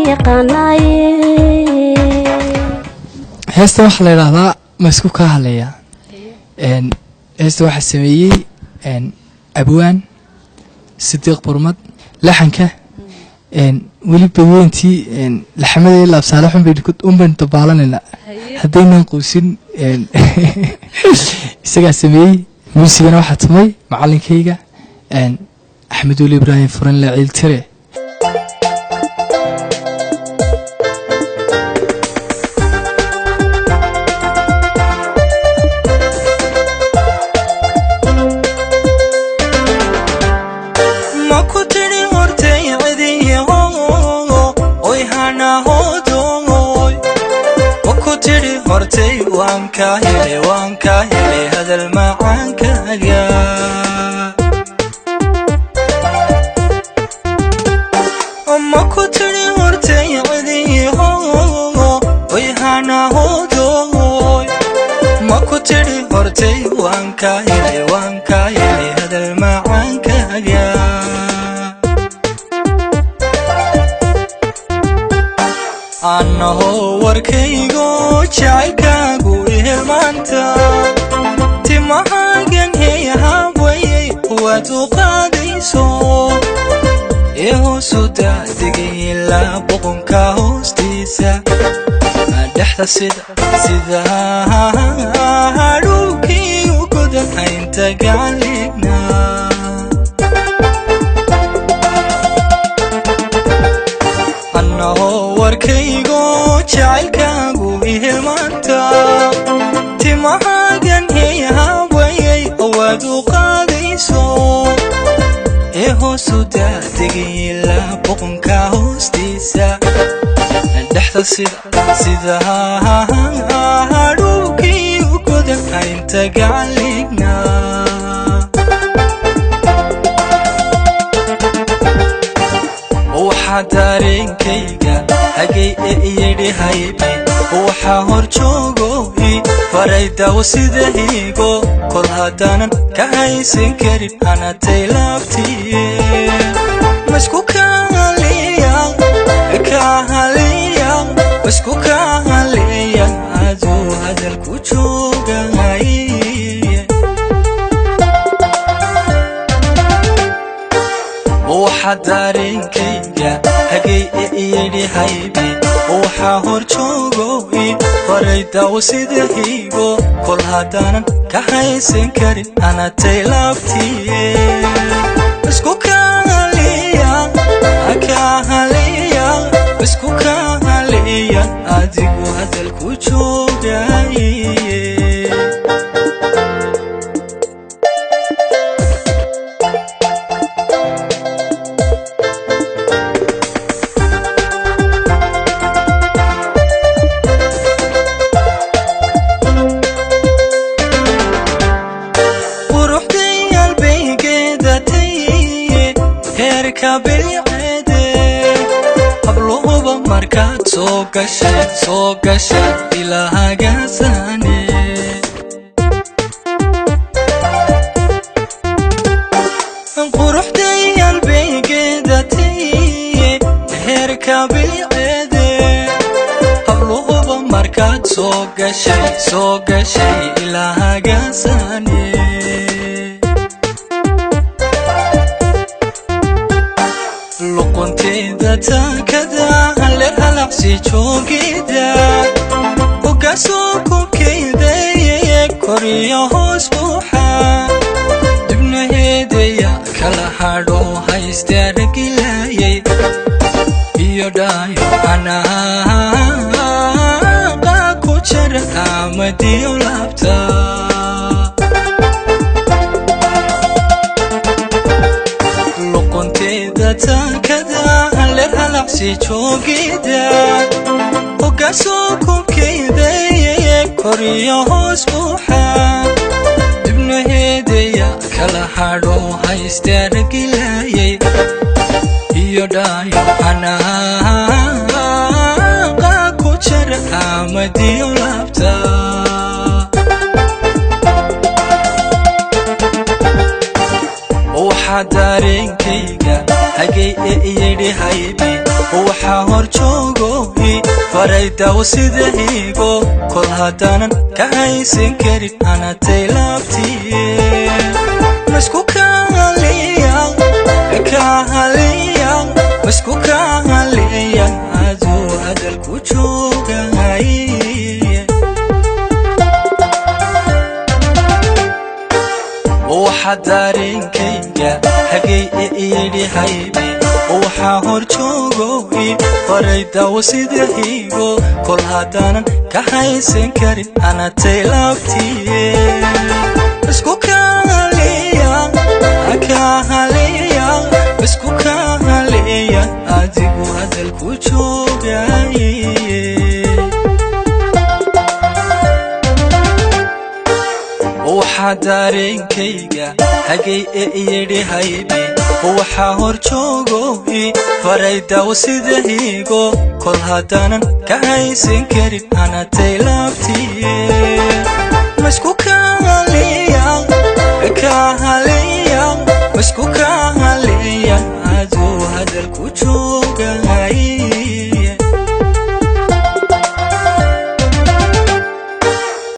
يقناي هسه waxa la yiraahdaa ma isku ka hadlaya هسه waxa sameeyay abwaan Sidiiq Burmad laxanka wali baweyntii laxamada la absaalaxun bay umban tabaalanina hadaynan quusin isaga sameeyay muusigana waxa tumay macallinkayga Axmed Wali Ibrahim Furan la ciiltire وانكا هلي هذا المعانك يا أما كتري ورتي عذي هو ويهانا هو دوي ما كتري ورتي وانكا هلي هذا المعانك يا أنا هو وركيغو جايكاغو إهمانتا تمهاجن هي هاوي هو تقاديسو إيهو سودا دقي إلا بقنكا هوستيسا دحتا سيدا هاروكي وكودن هاينتا قالينا warkaygo jacaylkaagu ihmaanta timahaagan heeyahaawayay owaad u qaadayso ee hoosu daadegay ilaa boqonka hoostiisa dhexda sida hadhuukii u godan haynta gacaligna dareenkayga hagay iyadhi haybi waxa hor joogoy faraydaw sidaygo kol hadaanan ka haysan karin anatay laabtiye masku kaaliya masku kaaliya aduu hadalku joogay dareenkayga hagay iyadhi haybi waxa hor joogoy faraydaw sidaygo kol hadaanan ka haysan karin anatay laabtiye isku kaaliya adigu hadalku joogay soo gasha ilaahaga sane quruxday qalbigayda tiye heerka bilceede habluhuba markaad soo gashay ilaahaga sane luqunteeda taakada si joogida ugasoo kubkaydaye koriyo hoos buuxa dibnaheedaya kala hadho haystaaragilayay iyo dhaayo anaaqa ku jara amadiyo laabta luqunteeda taakada si joogida ugasoo kubkaydaye koriyo hoos buuxa dibnaheedaya kala hadho haystaaragilayay iyo dhaayo anaaqa ku jara amadiyo laabta waxa dareenkayga hagay iyadhi haybi waxaa hor joogoy farayda wasidahigo kol hadaanan ka haysan karin anatay laabtiye masku kahaliya masku kahaliya aduu hadalku joogay waxaa dareenkayga hagay iyidhi haybe waxaa hor joogoy farayda wasidahigo kol hadaanan ka haysan karin anatay laabtiye isku kahaliya isku kahaliya adigu hadalku joogay waxaa dareenkayga hagay iyidhi haybe waxaa hor joogoy farayda wasidahigo kol hadaanan ka haysan karin anatay laabtiye masku kahaliya masku kahaliya aduu hadalku joogay